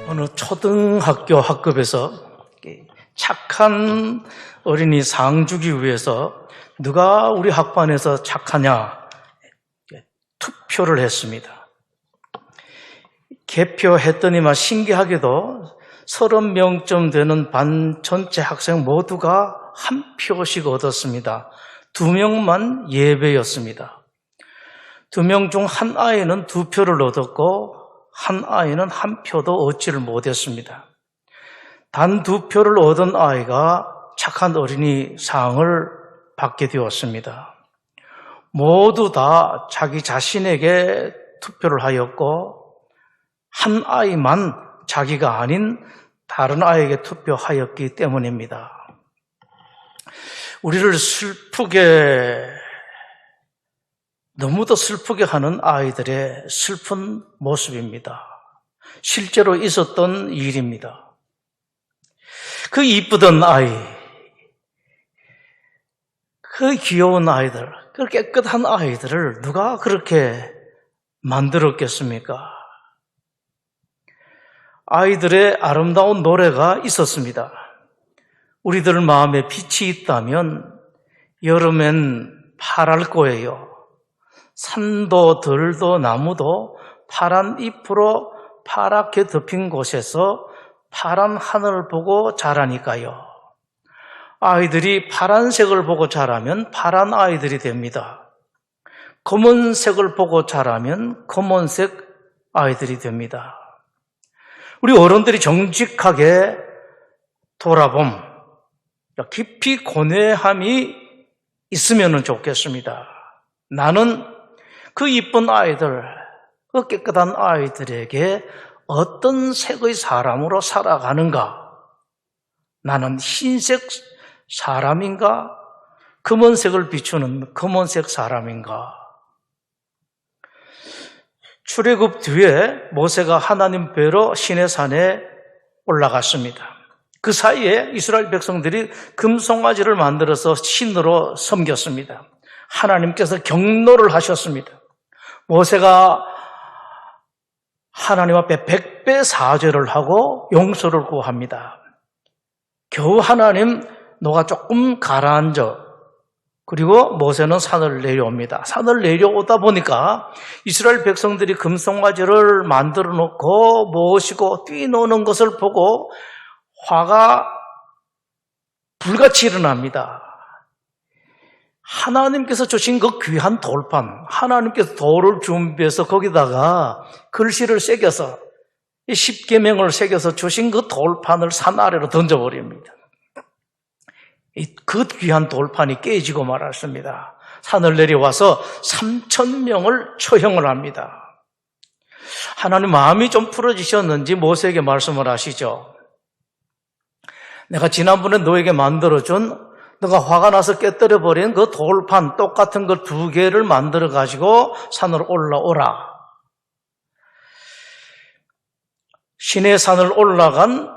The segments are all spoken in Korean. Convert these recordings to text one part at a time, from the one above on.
어느 초등학교 학급에서 착한 어린이 상 주기 위해서 누가 우리 학반에서 착하냐 투표를 했습니다. 개표했더니만 신기하게도 30명쯤 되는 반 전체 학생 모두가 한 표씩 얻었습니다. 2명만 예외였습니다. 2명 중 한 아이는 2표를 얻었고 한 아이는 1표도 얻지를 못했습니다. 단 2표를 얻은 아이가 착한 어린이 상을 받게 되었습니다. 모두 다 자기 자신에게 투표를 하였고 한 아이만 자기가 아닌 다른 아이에게 투표하였기 때문입니다. 우리를 너무도 슬프게 하는 아이들의 슬픈 모습입니다. 실제로 있었던 일입니다. 그 이쁘던 아이, 그 귀여운 아이들, 그 깨끗한 아이들을 누가 그렇게 만들었겠습니까? 아이들의 아름다운 노래가 있었습니다. 우리들 마음에 빛이 있다면 여름엔 파랄 거예요. 산도 들도 나무도 파란 잎으로 파랗게 덮인 곳에서 파란 하늘을 보고 자라니까요. 아이들이 파란색을 보고 자라면 파란 아이들이 됩니다. 검은색을 보고 자라면 검은색 아이들이 됩니다. 우리 어른들이 정직하게 돌아봄, 깊이 고뇌함이 있으면 좋겠습니다. 나는 그 이쁜 아이들, 그 깨끗한 아이들에게 어떤 색의 사람으로 살아가는가? 나는 흰색 사람인가? 검은색을 비추는 검은색 사람인가? 출애굽 뒤에 모세가 하나님 뵈러 시내산에 올라갔습니다. 그 사이에 이스라엘 백성들이 금송아지를 만들어서 신으로 섬겼습니다. 하나님께서 경노를 하셨습니다. 모세가 하나님 앞에 100배 사죄를 하고 용서를 구합니다. 겨우 하나님 너가 조금 가라앉아. 그리고 모세는 산을 내려옵니다. 산을 내려오다 보니까 이스라엘 백성들이 금송아지를 만들어 놓고 모시고 뛰노는 것을 보고 화가 불같이 일어납니다. 하나님께서 주신 그 귀한 돌판, 하나님께서 돌을 준비해서 거기다가 글씨를 새겨서 이 십계명을 새겨서 주신 그 돌판을 산 아래로 던져버립니다. 그 귀한 돌판이 깨지고 말았습니다. 산을 내려와서 3,000명을 처형을 합니다. 하나님 마음이 좀 풀어지셨는지 모세에게 말씀을 하시죠. 내가 지난번에 너에게 만들어준 너가 화가 나서 깨뜨려버린 그 돌판 똑같은 걸 2개를 만들어가지고 산으로 올라오라. 시내산을 올라간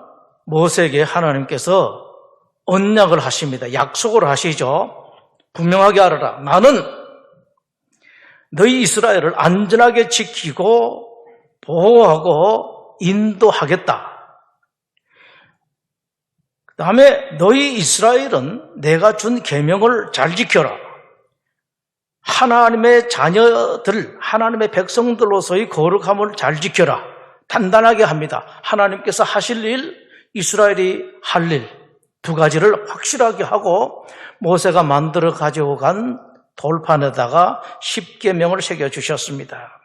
모세에게 하나님께서 언약을 하십니다. 약속을 하시죠. 분명하게 알아라. 나는 너희 이스라엘을 안전하게 지키고 보호하고 인도하겠다. 그 다음에 너희 이스라엘은 내가 준 계명을 잘 지켜라. 하나님의 자녀들, 하나님의 백성들로서의 거룩함을 잘 지켜라. 단단하게 합니다. 하나님께서 하실 일, 이스라엘이 할 일, 2가지를 확실하게 하고 모세가 만들어 가지고 간 돌판에다가 십계명을 새겨주셨습니다.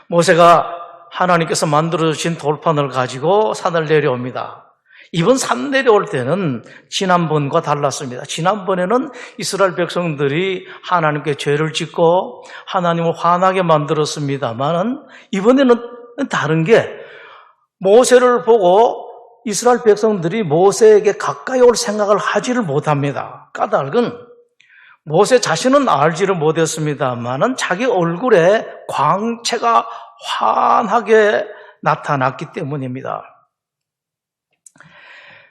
모세가 하나님께서 만들어 주신 돌판을 가지고 산을 내려옵니다. 이번 산 내려올 때는 지난번과 달랐습니다. 지난번에는 이스라엘 백성들이 하나님께 죄를 짓고 하나님을 화나게 만들었습니다만 이번에는 다른 게 모세를 보고 이스라엘 백성들이 모세에게 가까이 올 생각을 하지를 못합니다. 까닭은 모세 자신은 알지를 못했습니다만 자기 얼굴에 광채가 환하게 나타났기 때문입니다.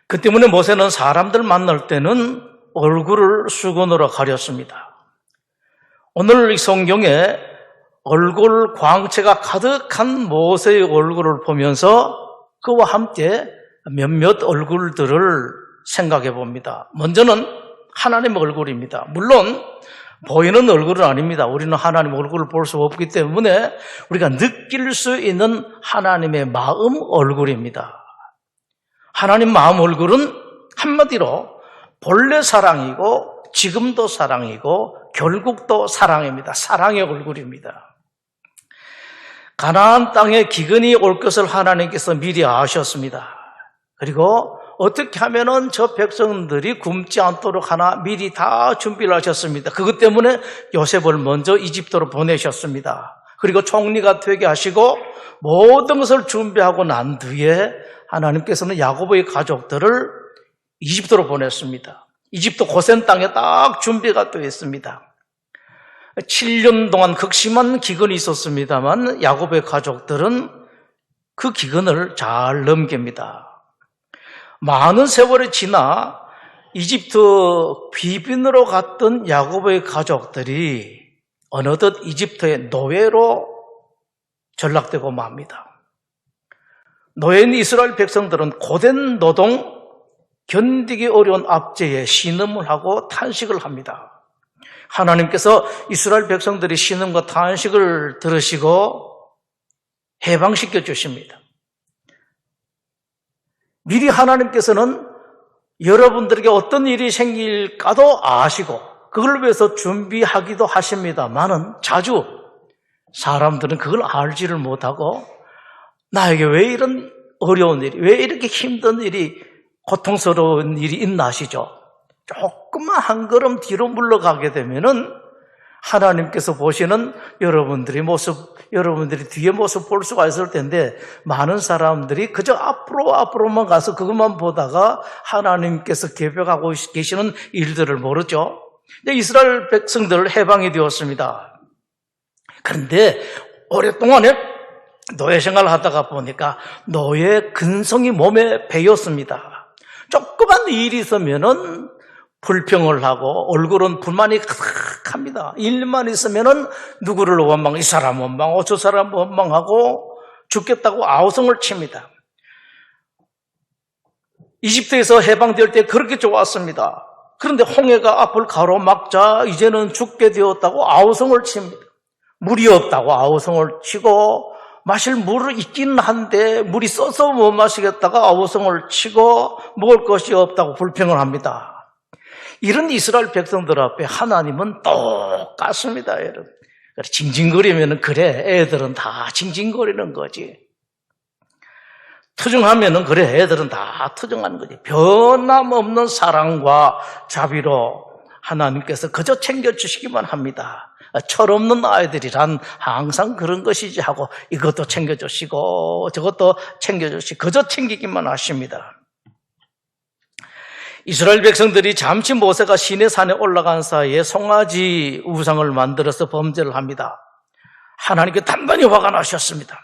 그 때문에 모세는 사람들 만날 때는 얼굴을 수건으로 가렸습니다. 오늘 이 성경에 얼굴 광채가 가득한 모세의 얼굴을 보면서 그와 함께 몇몇 얼굴들을 생각해 봅니다. 먼저는 하나님의 얼굴입니다. 물론 보이는 얼굴은 아닙니다. 우리는 하나님 얼굴을 볼 수 없기 때문에 우리가 느낄 수 있는 하나님의 마음 얼굴입니다. 하나님 마음 얼굴은 한마디로 본래 사랑이고 지금도 사랑이고 결국도 사랑입니다. 사랑의 얼굴입니다. 가나안 땅에 기근이 올 것을 하나님께서 미리 아셨습니다. 그리고 어떻게 하면은 저 백성들이 굶지 않도록 하나 미리 다 준비를 하셨습니다. 그것 때문에 요셉을 먼저 이집트로 보내셨습니다. 그리고 총리가 되게 하시고 모든 것을 준비하고 난 뒤에 하나님께서는 야곱의 가족들을 이집트로 보냈습니다. 이집트 고센 땅에 딱 준비가 되어 있습니다. 7년 동안 극심한 기근이 있었습니다만 야곱의 가족들은 그 기근을 잘 넘깁니다. 많은 세월이 지나 이집트 비빈으로 갔던 야곱의 가족들이 어느덧 이집트의 노예로 전락되고 맙니다. 노예인 이스라엘 백성들은 고된 노동, 견디기 어려운 압제에 신음을 하고 탄식을 합니다. 하나님께서 이스라엘 백성들이 신음과 탄식을 들으시고 해방시켜 주십니다. 미리 하나님께서는 여러분들에게 어떤 일이 생길까도 아시고 그걸 위해서 준비하기도 하십니다만은 자주 사람들은 그걸 알지를 못하고 나에게 왜 이런 어려운 일이, 왜 이렇게 힘든 일이, 고통스러운 일이 있나 하시죠. 조금만 한 걸음 뒤로 물러가게 되면은 하나님께서 보시는 여러분들의 뒤의 모습 볼 수가 있을 텐데 많은 사람들이 그저 앞으로만 가서 그것만 보다가 하나님께서 계획하고 계시는 일들을 모르죠. 이스라엘 백성들 해방이 되었습니다. 그런데 오랫동안에 노예 생활을 하다가 보니까 노예 근성이 몸에 배였습니다. 조그만 일이 있으면은 불평을 하고 얼굴은 불만이 가득합니다. 일만 있으면은 누구를 원망, 이 사람 원망하고 저 사람 원망하고 죽겠다고 아우성을 칩니다. 이집트에서 해방될 때 그렇게 좋았습니다. 그런데 홍해가 앞을 가로막자 이제는 죽게 되었다고 아우성을 칩니다. 물이 없다고 아우성을 치고 마실 물은 있기는 한데 물이 써서 못 마시겠다가 아우성을 치고 먹을 것이 없다고 불평을 합니다. 이런 이스라엘 백성들 앞에 하나님은 똑같습니다, 여러분. 징징거리면 그래, 애들은 다 징징거리는 거지. 투정하면 그래, 애들은 다 투정하는 거지. 변함없는 사랑과 자비로 하나님께서 그저 챙겨주시기만 합니다. 철없는 아이들이란 항상 그런 것이지 하고 이것도 챙겨주시고 저것도 챙겨주시고 그저 챙기기만 하십니다. 이스라엘 백성들이 잠시 모세가 시내 산에 올라간 사이에 송아지 우상을 만들어서 범죄를 합니다. 하나님께 단단히 화가 나셨습니다.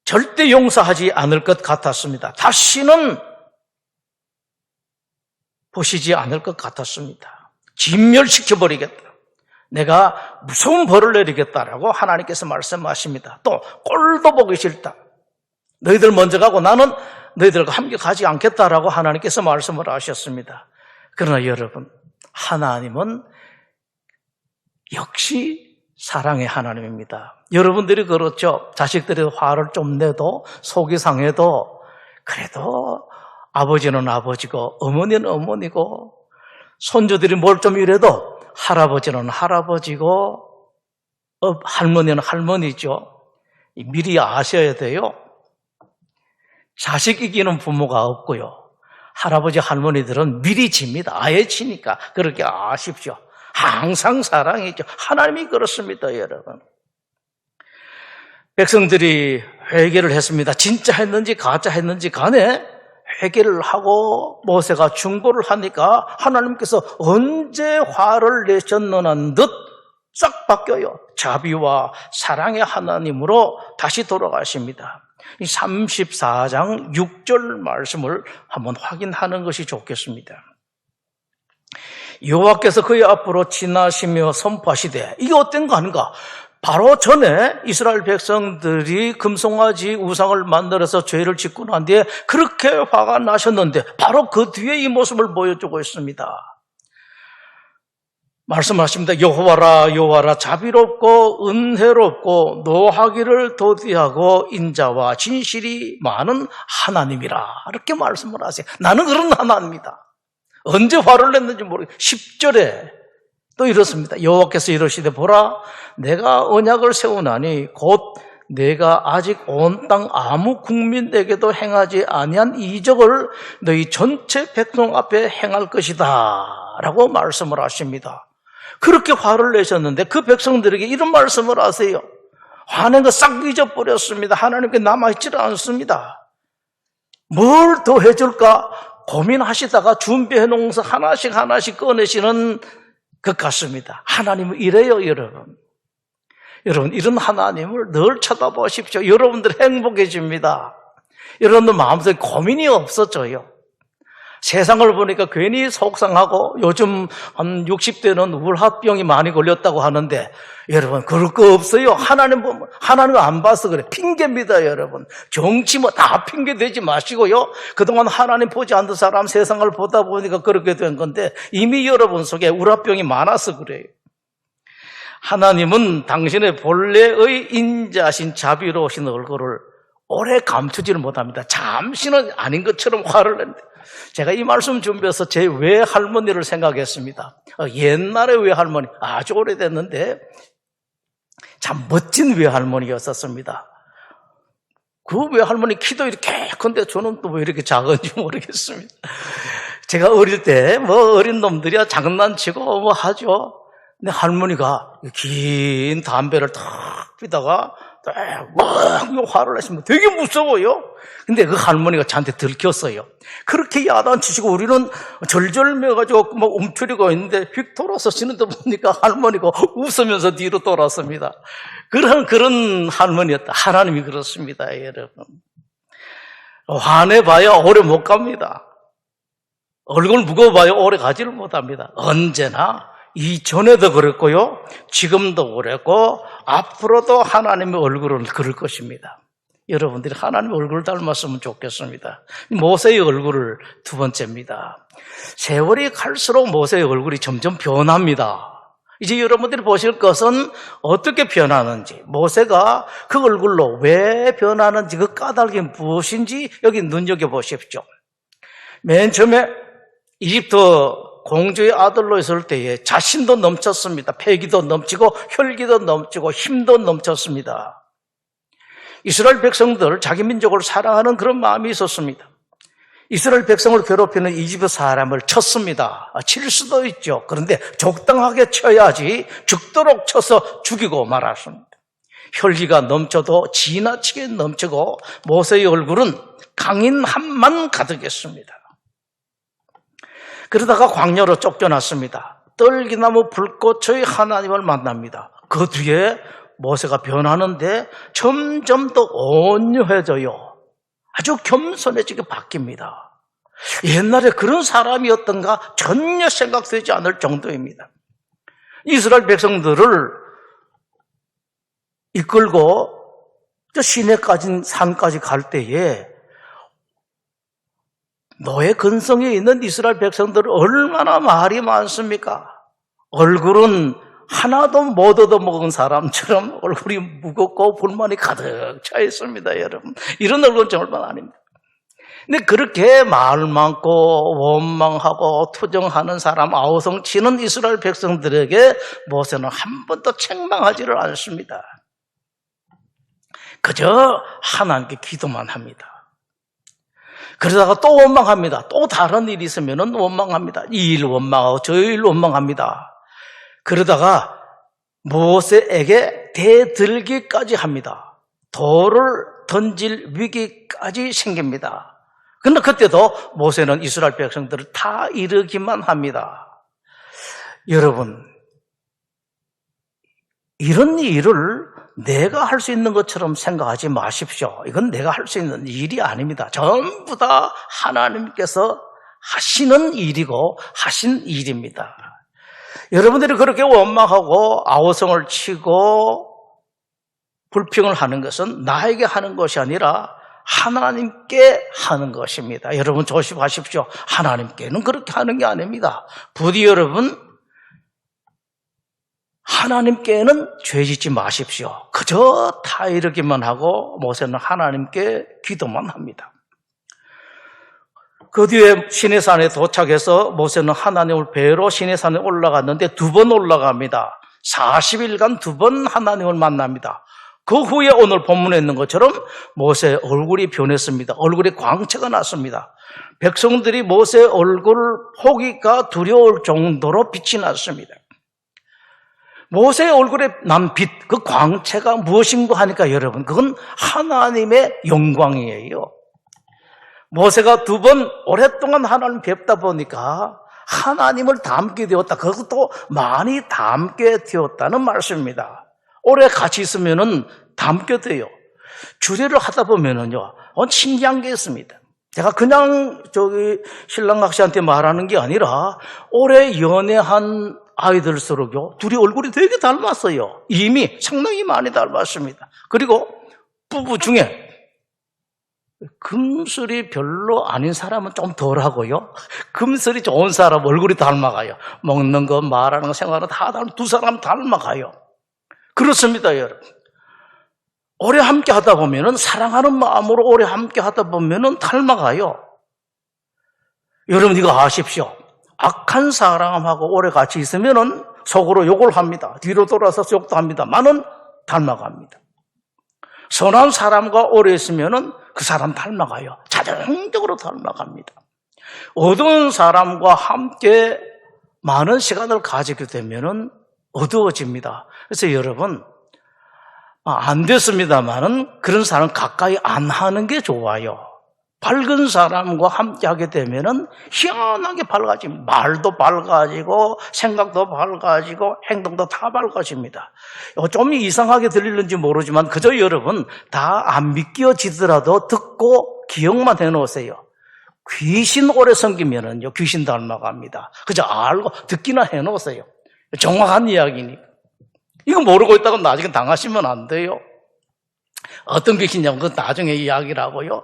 절대 용서하지 않을 것 같았습니다. 다시는 보시지 않을 것 같았습니다. 진멸시켜버리겠다. 내가 무서운 벌을 내리겠다라고 하나님께서 말씀하십니다. 또 꼴도 보기 싫다. 너희들 먼저 가고 나는 너희들과 함께 가지 않겠다라고 하나님께서 말씀을 하셨습니다. 그러나 여러분, 하나님은 역시 사랑의 하나님입니다. 여러분들이 그렇죠. 자식들이 화를 좀 내도 속이 상해도 그래도 아버지는 아버지고 어머니는 어머니고 손주들이 뭘 좀 이래도 할아버지는 할아버지고 할머니는 할머니죠. 미리 아셔야 돼요. 자식 이기는 부모가 없고요. 할아버지 할머니들은 미리 집니다. 아예 치니까 그렇게 아십시오. 항상 사랑이죠. 하나님이 그렇습니다, 여러분. 백성들이 회개를 했습니다. 진짜 했는지 가짜 했는지 간에 회개를 하고 모세가 중보를 하니까 하나님께서 언제 화를 내셨느냐는 듯 싹 바뀌어요. 자비와 사랑의 하나님으로 다시 돌아가십니다. 이 34장 6절 말씀을 한번 확인하는 것이 좋겠습니다. 여호와께서 그의 앞으로 지나시며 선포하시되 이게 어떤 거 아닌가? 바로 전에 이스라엘 백성들이 금송아지 우상을 만들어서 죄를 짓고 난 뒤에 그렇게 화가 나셨는데 바로 그 뒤에 이 모습을 보여주고 있습니다. 말씀하십니다. 여호와라 여호와라 자비롭고 은혜롭고 노하기를 도디하고 인자와 진실이 많은 하나님이라 이렇게 말씀을 하세요. 나는 그런 하나님이다. 언제 화를 냈는지 모르겠어요. 10절에 또 이렇습니다. 여호와께서 이러시되 보라 내가 언약을 세우나니 곧 내가 아직 온 땅 아무 국민에게도 행하지 아니한 이적을 너희 전체 백성 앞에 행할 것이다 라고 말씀을 하십니다. 그렇게 화를 내셨는데 그 백성들에게 이런 말씀을 하세요. 화낸 거 싹 잊어버렸습니다. 하나님께 남아있지를 않습니다. 뭘 더 해줄까 고민하시다가 준비해 놓은 것을 하나씩 꺼내시는 것 같습니다. 하나님은 이래요, 여러분. 여러분, 이런 하나님을 늘 쳐다보십시오. 여러분들 행복해집니다. 여러분들 마음속에 고민이 없어져요. 세상을 보니까 괜히 속상하고 요즘 한 60대는 우울증이 많이 걸렸다고 하는데 여러분 그럴 거 없어요. 하나님 보면 하나님 안 봐서 그래. 핑계입니다, 여러분. 정치 뭐 다 핑계 대지 마시고요. 그동안 하나님 보지 않는 사람 세상을 보다 보니까 그렇게 된 건데 이미 여러분 속에 우울증이 많아서 그래요. 하나님은 당신의 본래의 인자신 자비로우신 얼굴을 오래 감추지를 못합니다. 잠시는 아닌 것처럼 화를 낸다. 제가 이 말씀 준비해서 제 외할머니를 생각했습니다. 옛날의 외할머니, 아주 오래됐는데 참 멋진 외할머니였었습니다. 그 외할머니 키도 이렇게 큰데 저는 또 왜 이렇게 작은지 모르겠습니다. 제가 어릴 때 뭐 어린 놈들이야 장난치고 뭐 하죠. 근데 할머니가 긴 담배를 탁 피다가 막 화를 내시면 되게 무서워요. 근데 그 할머니가 저한테 들켰어요. 그렇게 야단치시고 우리는 절절매가지고 막 움츠리고 있는데 휙 돌아서 지는데 보니까 할머니가 웃으면서 뒤로 돌았습니다. 그런 할머니였다. 하나님이 그렇습니다, 여러분. 화내봐야 오래 못 갑니다. 얼굴 무거워봐야 오래 가지를 못합니다. 언제나 이전에도 그랬고요, 지금도 그랬고 앞으로도 하나님의 얼굴을 그릴 것입니다. 여러분들이 하나님의 얼굴을 닮았으면 좋겠습니다. 모세의 얼굴을 두 번째입니다. 세월이 갈수록 모세의 얼굴이 점점 변합니다. 이제 여러분들이 보실 것은 어떻게 변하는지, 모세가 그 얼굴로 왜 변하는지 그 까닭이 무엇인지 여기 눈여겨보십시오. 맨 처음에 이집트 공주의 아들로 있을 때에 자신도 넘쳤습니다. 패기도 넘치고 혈기도 넘치고 힘도 넘쳤습니다. 이스라엘 백성들, 자기 민족을 사랑하는 그런 마음이 있었습니다. 이스라엘 백성을 괴롭히는 이집트 사람을 쳤습니다. 칠 수도 있죠. 그런데 적당하게 쳐야지 죽도록 쳐서 죽이고 말았습니다. 혈기가 넘쳐도 지나치게 넘치고 모세의 얼굴은 강인함만 가득했습니다. 그러다가 광야로 쫓겨났습니다. 떨기나무 불꽃의 하나님을 만납니다. 그 뒤에 모세가 변하는데 점점 더 온유해져요. 아주 겸손해지게 바뀝니다. 옛날에 그런 사람이었던가 전혀 생각되지 않을 정도입니다. 이스라엘 백성들을 이끌고 저 시내까지 산까지 갈 때에 노예 근성에 있는 이스라엘 백성들은 얼마나 말이 많습니까? 얼굴은 하나도 못 얻어먹은 사람처럼 얼굴이 무겁고 불만이 가득 차 있습니다, 여러분. 이런 얼굴은 정말 아닙니다. 근데 그렇게 말 많고 원망하고 투정하는 사람, 아우성치는 이스라엘 백성들에게 모세는 한 번도 책망하지를 않습니다. 그저 하나님께 기도만 합니다. 그러다가 또 원망합니다. 또 다른 일이 있으면 원망합니다. 이 일 원망하고 저 일 원망합니다. 그러다가 모세에게 대들기까지 합니다. 돌을 던질 위기까지 생깁니다. 그런데 그때도 모세는 이스라엘 백성들을 다 이르기만 합니다. 여러분, 이런 일을 내가 할 수 있는 것처럼 생각하지 마십시오. 이건 내가 할 수 있는 일이 아닙니다. 전부 다 하나님께서 하시는 일이고 하신 일입니다. 여러분들이 그렇게 원망하고 아우성을 치고 불평을 하는 것은 나에게 하는 것이 아니라 하나님께 하는 것입니다. 여러분 조심하십시오. 하나님께는 그렇게 하는 게 아닙니다. 부디 여러분 하나님께는 죄짓지 마십시오. 그저 타이르기만 하고 모세는 하나님께 기도만 합니다. 그 뒤에 시내산에 도착해서 모세는 하나님을 뵈러 시내산에 올라갔는데 2번 올라갑니다. 40일간 2번 하나님을 만납니다. 그 후에 오늘 본문에 있는 것처럼 모세의 얼굴이 변했습니다. 얼굴에 광채가 났습니다. 백성들이 모세의 얼굴 보기가 두려울 정도로 빛이 났습니다. 모세의 얼굴에 난 빛, 그 광채가 무엇인가 하니까 여러분, 그건 하나님의 영광이에요. 모세가 2번 오랫동안 하나님 뵙다 보니까 하나님을 닮게 되었다. 그것도 많이 닮게 되었다는 말씀입니다. 오래 같이 있으면은 닮게 돼요. 주례를 하다 보면은요, 신기한 게 있습니다. 제가 그냥 신랑 각시한테 말하는 게 아니라 오래 연애한 아이들수록요, 둘이 얼굴이 되게 닮았어요. 이미 상당히 많이 닮았습니다. 그리고 부부 중에 금술이 별로 아닌 사람은 좀 덜하고요. 금술이 좋은 사람 얼굴이 닮아가요. 먹는 거, 말하는 거, 생각하는 거 다 두 사람 닮아가요. 그렇습니다, 여러분. 오래 함께 하다 보면은, 사랑하는 마음으로 오래 함께 하다 보면은 닮아가요. 여러분, 이거 아십시오. 악한 사람하고 오래 같이 있으면은 속으로 욕을 합니다. 뒤로 돌아서서 욕도 합니다만은 닮아갑니다. 선한 사람과 오래 있으면은 그 사람 닮아가요. 자동적으로 닮아갑니다. 어두운 사람과 함께 많은 시간을 가지게 되면은 어두워집니다. 그래서 여러분, 안 됐습니다만은 그런 사람 가까이 안 하는 게 좋아요. 밝은 사람과 함께 하게 되면은 희한하게 밝아집니다. 말도 밝아지고 생각도 밝아지고 행동도 다 밝아집니다. 좀 이상하게 들리는지 모르지만 그저 여러분 다 안 믿겨지더라도 듣고 기억만 해놓으세요. 귀신 오래 섬기면은요, 귀신 닮아갑니다. 그저 알고 듣기나 해놓으세요. 정확한 이야기니까. 이거 모르고 있다가 나중에 당하시면 안 돼요. 어떤 귀신이냐면 그건 나중에 이야기라고요.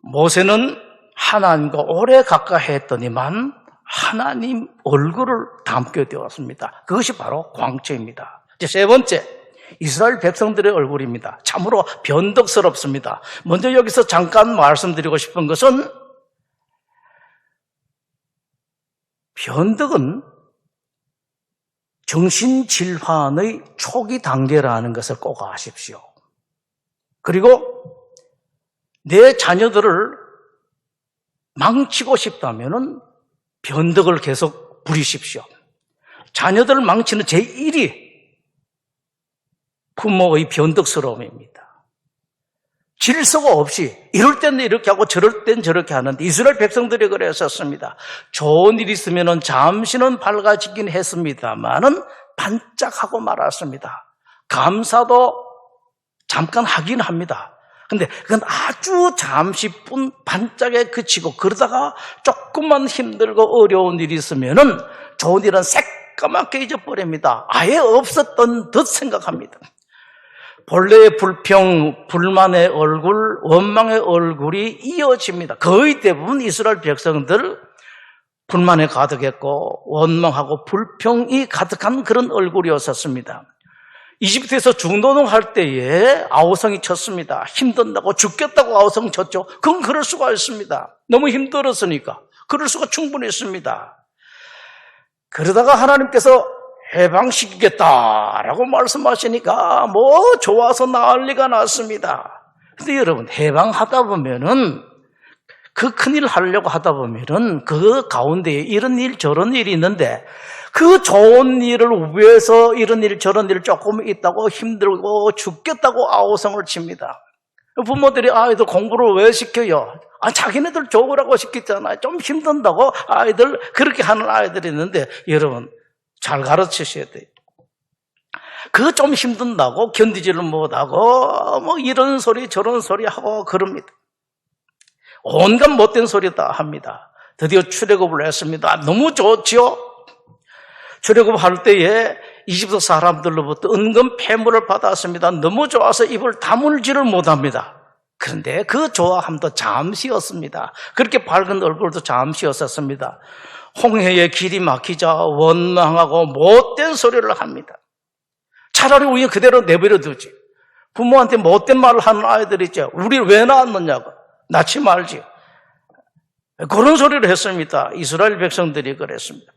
모세는 하나님과 오래 가까이 했더니만 하나님 얼굴을 닮게 되었습니다. 그것이 바로 광채입니다. 이제 세 번째, 이스라엘 백성들의 얼굴입니다. 참으로 변덕스럽습니다. 먼저 여기서 잠깐 말씀드리고 싶은 것은 변덕은 정신질환의 초기 단계라는 것을 꼭 아십시오. 그리고 내 자녀들을 망치고 싶다면은 변덕을 계속 부리십시오. 자녀들을 망치는 제1위 부모의 변덕스러움입니다. 질서가 없이 이럴 때는 이렇게 하고 저럴 땐 저렇게 하는데 이스라엘 백성들이 그랬었습니다. 좋은 일이 있으면 잠시는 밝아지긴 했습니다만은 반짝하고 말았습니다. 감사도 잠깐 하긴 합니다. 근데 그건 아주 잠시뿐 반짝에 그치고 그러다가 조금만 힘들고 어려운 일이 있으면은 좋은 일은 새까맣게 잊어버립니다. 아예 없었던 듯 생각합니다. 본래의 불평, 불만의 얼굴, 원망의 얼굴이 이어집니다. 거의 대부분 이스라엘 백성들 불만에 가득했고 원망하고 불평이 가득한 그런 얼굴이었었습니다. 이집트에서 중노동할 때에 아우성이 쳤습니다. 힘든다고 죽겠다고 아우성 쳤죠. 그건 그럴 수가 있습니다. 너무 힘들었으니까. 그럴 수가 충분히 있습니다. 그러다가 하나님께서 해방시키겠다라고 말씀하시니까 뭐 좋아서 난리가 났습니다. 근데 여러분, 해방하다 보면은 그 큰일 하려고 하다 보면은 그 가운데에 이런 일 저런 일이 있는데 그 좋은 일을 위해서 이런 일 저런 일 조금 있다고 힘들고 죽겠다고 아우성을 칩니다. 부모들이 아이들 공부를 왜 시켜요? 자기네들 좋으라고 시켰잖아요. 좀 힘든다고 아이들 그렇게 하는 아이들이 있는데 여러분 잘 가르치셔야 돼요. 그 좀 힘든다고 견디지를 못하고 뭐 이런 소리 저런 소리 하고 그럽니다. 온갖 못된 소리 다 합니다. 드디어 출애굽을 했습니다. 너무 좋지요? 출애굽할 때에 이집트 사람들로부터 은근 폐물을 받았습니다. 너무 좋아서 입을 다물지를 못합니다. 그런데 그 좋아함도 잠시였습니다. 그렇게 밝은 얼굴도 잠시였었습니다. 홍해의 길이 막히자 원망하고 못된 소리를 합니다. 차라리 우리 그대로 내버려 두지. 부모한테 못된 말을 하는 아이들이 있죠. 우리 왜 낳았느냐고. 낳지 말지. 그런 소리를 했습니다. 이스라엘 백성들이 그랬습니다.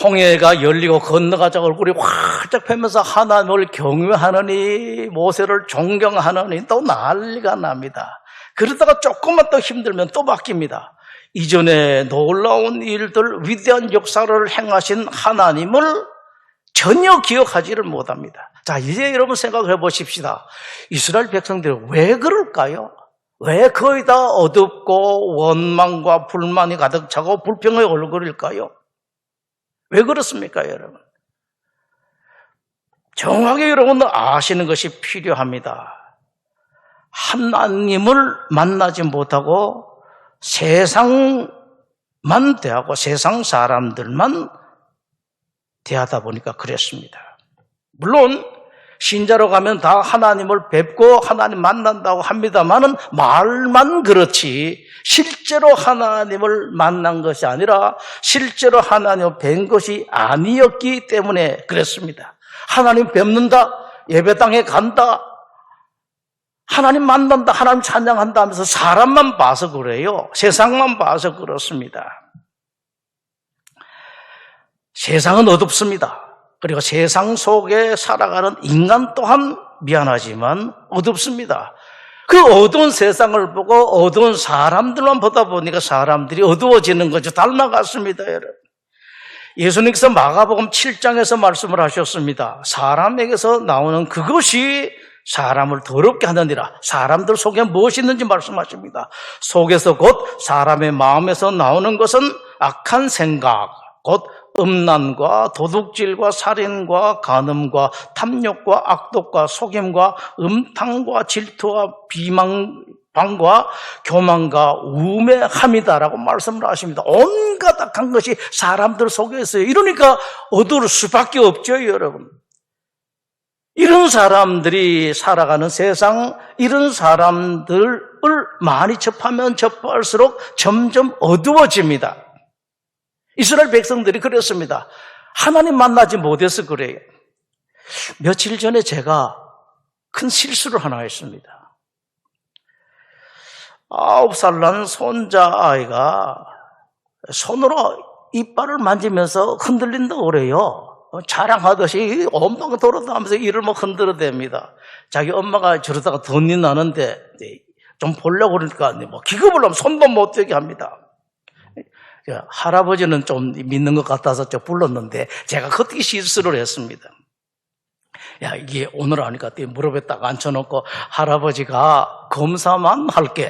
홍해가 열리고 건너가자 얼굴이 활짝 펴면서 하나님을 경외하느니 모세를 존경하느니 또 난리가 납니다. 그러다가 조금만 더 힘들면 또 바뀝니다. 이전에 놀라운 일들, 위대한 역사를 행하신 하나님을 전혀 기억하지를 못합니다. 자, 이제 여러분 생각해 보십시다. 이스라엘 백성들이 왜 그럴까요? 왜 거의 다 어둡고 원망과 불만이 가득 차고 불평의 얼굴일까요? 왜 그렇습니까, 여러분? 정확하게 여러분들 아시는 것이 필요합니다. 하나님을 만나지 못하고 세상만 대하고 세상 사람들만 대하다 보니까 그랬습니다. 물론 신자로 가면 다 하나님을 뵙고 하나님 만난다고 합니다만은 말만 그렇지 실제로 하나님을 만난 것이 아니라 실제로 하나님을 뵌 것이 아니었기 때문에 그랬습니다. 하나님 뵙는다, 예배당에 간다, 하나님 만난다, 하나님 찬양한다 하면서 사람만 봐서 그래요. 세상만 봐서 그렇습니다. 세상은 어둡습니다. 그리고 세상 속에 살아가는 인간 또한 미안하지만 어둡습니다. 그 어두운 세상을 보고 어두운 사람들만 보다 보니까 사람들이 어두워지는 거죠. 닮아갔습니다, 여러분. 예수님께서 마가복음 7장에서 말씀을 하셨습니다. 사람에게서 나오는 그것이 사람을 더럽게 하느니라. 사람들 속에 무엇이 있는지 말씀하십니다. 속에서 곧 사람의 마음에서 나오는 것은 악한 생각, 곧 음란과 도둑질과 살인과 간음과 탐욕과 악독과 속임과 음탕과 질투와 비방과 교만과 우매함이다라고 말씀을 하십니다. 온갖 악한 것이 사람들 속에 있어요. 이러니까 어두울 수밖에 없죠, 여러분. 이런 사람들이 살아가는 세상, 이런 사람들을 많이 접하면 접할수록 점점 어두워집니다. 이스라엘 백성들이 그랬습니다. 하나님 만나지 못해서 그래요. 며칠 전에 제가 큰 실수를 하나 했습니다. 9살 난 손자아이가 손으로 이빨을 만지면서 흔들린다고 그래요. 자랑하듯이 엄마가 돌아다니면서 이를 막 흔들어댑니다. 자기 엄마가 저러다가 돈이 나는데 좀 보려고 그러니까 뭐 기겁을 하면 손도 못 대게 합니다. 할아버지는 좀 믿는 것 같아서 저 불렀는데 제가 그렇게 실수를 했습니다. 야, 이게 오늘 하니까 무릎에 딱 앉혀놓고 할아버지가 검사만 할게.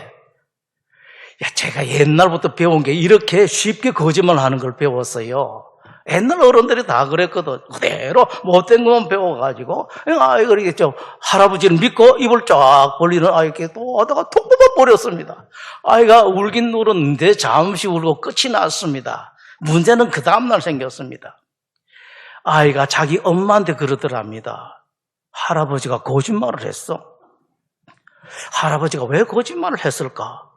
야, 제가 옛날부터 배운 게 이렇게 쉽게 거짓말하는 걸 배웠어요. 옛날 어른들이 다 그랬거든. 그대로 못된 것만 배워가지고 아이가 이렇게 좀 할아버지를 믿고 입을 쫙 벌리는 아이께 또 하다가 톡 뽑아버렸습니다. 아이가 울긴 울었는데 잠시 울고 끝이 났습니다. 문제는 그 다음날 생겼습니다. 아이가 자기 엄마한테 그러더랍니다. 할아버지가 거짓말을 했어. 할아버지가 왜 거짓말을 했을까?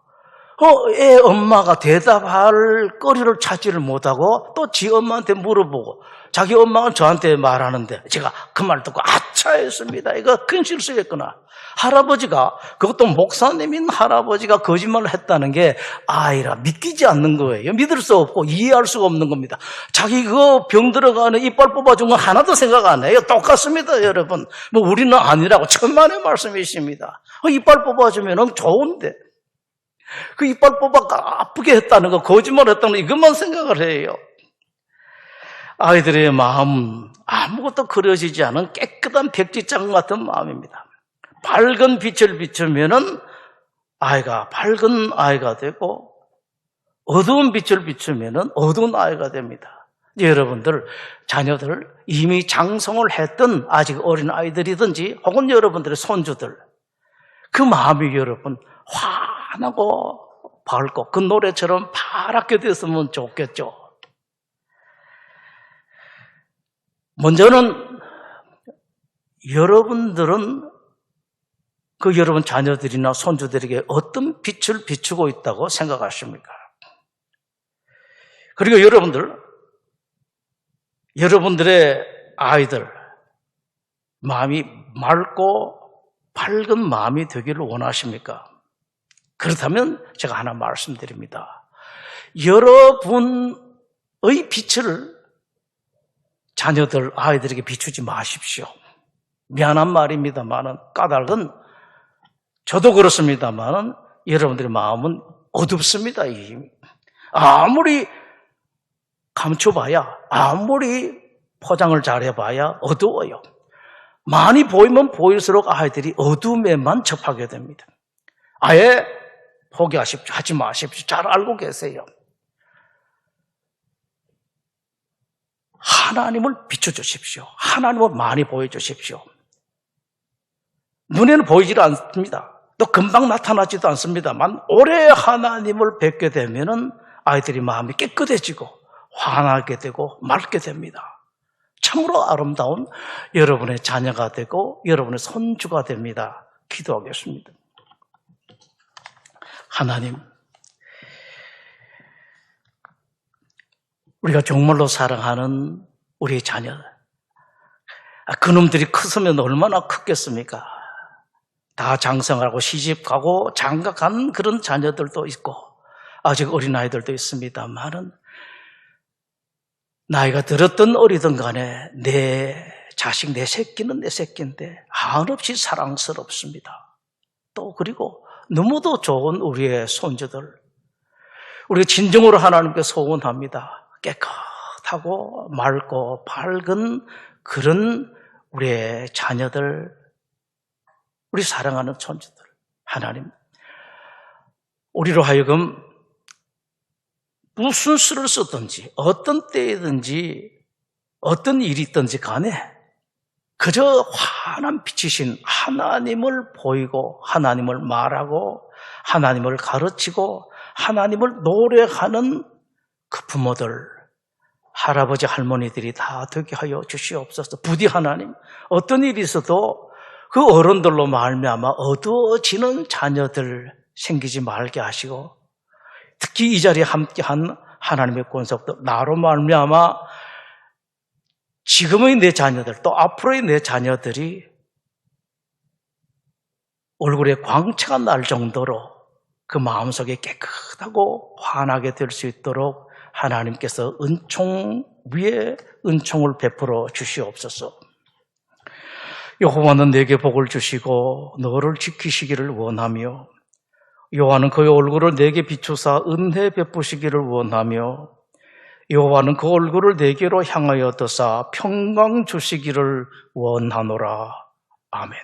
애 엄마가 대답할 거리를 찾지를 못하고 또 지 엄마한테 물어보고 자기 엄마가 저한테 말하는데 제가 그 말 듣고 아차 했습니다. 이거 큰 실수했구나. 할아버지가, 그것도 목사님인 할아버지가 거짓말을 했다는 게 아이라 믿기지 않는 거예요. 믿을 수 없고 이해할 수가 없는 겁니다. 자기 그 병 들어가는 이빨 뽑아준 건 하나도 생각 안 해요. 똑같습니다, 여러분. 뭐 우리는 아니라고 천만의 말씀이십니다. 이빨 뽑아주면 좋은데 그 이빨 뽑아가 아프게 했다는 거, 거짓말 했다는 거, 이것만 생각을 해요. 아이들의 마음은 아무것도 그려지지 않은 깨끗한 백지장 같은 마음입니다. 밝은 빛을 비추면은 아이가 밝은 아이가 되고 어두운 빛을 비추면은 어두운 아이가 됩니다. 여러분들, 자녀들 이미 장성을 했던 아직 어린 아이들이든지 혹은 여러분들의 손주들, 그 마음이 여러분 환하고 밝고 그 노래처럼 파랗게 됐으면 좋겠죠. 먼저는 여러분들은 그 여러분 자녀들이나 손주들에게 어떤 빛을 비추고 있다고 생각하십니까? 그리고 여러분들의 아이들 마음이 맑고 밝은 마음이 되기를 원하십니까? 그렇다면 제가 하나 말씀드립니다. 여러분의 빛을 자녀들, 아이들에게 비추지 마십시오. 미안한 말입니다만은, 까닭은 저도 그렇습니다만은 여러분들의 마음은 어둡습니다. 아무리 감춰봐야, 아무리 포장을 잘해봐야 어두워요. 많이 보이면 보일수록 아이들이 어둠에만 접하게 됩니다. 아예 포기하십시오. 하지 마십시오. 잘 알고 계세요. 하나님을 비춰주십시오. 하나님을 많이 보여주십시오. 눈에는 보이질 않습니다. 또 금방 나타나지도 않습니다만 오래 하나님을 뵙게 되면은 아이들이 마음이 깨끗해지고 환하게 되고 맑게 됩니다. 참으로 아름다운 여러분의 자녀가 되고 여러분의 손주가 됩니다. 기도하겠습니다. 하나님, 우리가 정말로 사랑하는 우리의 자녀, 그놈들이 크으면 얼마나 크겠습니까? 다 장성하고 시집가고 장가간 그런 자녀들도 있고 아직 어린아이들도 있습니다만은 나이가 들었든 어리든 간에 내 자식, 내 새끼는 내 새끼인데 한없이 사랑스럽습니다. 또 그리고 너무도 좋은 우리의 손주들, 우리가 진정으로 하나님께 소원합니다. 깨끗하고 맑고 밝은 그런 우리의 자녀들, 우리 사랑하는 손주들, 하나님, 우리로 하여금 무슨 수를 썼든지 어떤 때이든지 어떤 일이 있든지 간에 그저 환한 빛이신 하나님을 보이고 하나님을 말하고 하나님을 가르치고 하나님을 노래하는 그 부모들, 할아버지 할머니들이 다 되게 하여 주시옵소서. 부디 하나님, 어떤 일이 있어도 그 어른들로 말미암아 어두워지는 자녀들 생기지 말게 하시고 특히 이 자리에 함께한 하나님의 권속들, 나로 말미암아 지금의 내 자녀들 또 앞으로의 내 자녀들이 얼굴에 광채가 날 정도로 그 마음속에 깨끗하고 환하게 될 수 있도록 하나님께서 은총 위에 은총을 베풀어 주시옵소서. 여호와는 내게 복을 주시고 너를 지키시기를 원하며 여호와는 그의 얼굴을 내게 비추사 은혜 베푸시기를 원하며 여호와는 그 얼굴을 내게로 향하여 드사 평강 주시기를 원하노라. 아멘.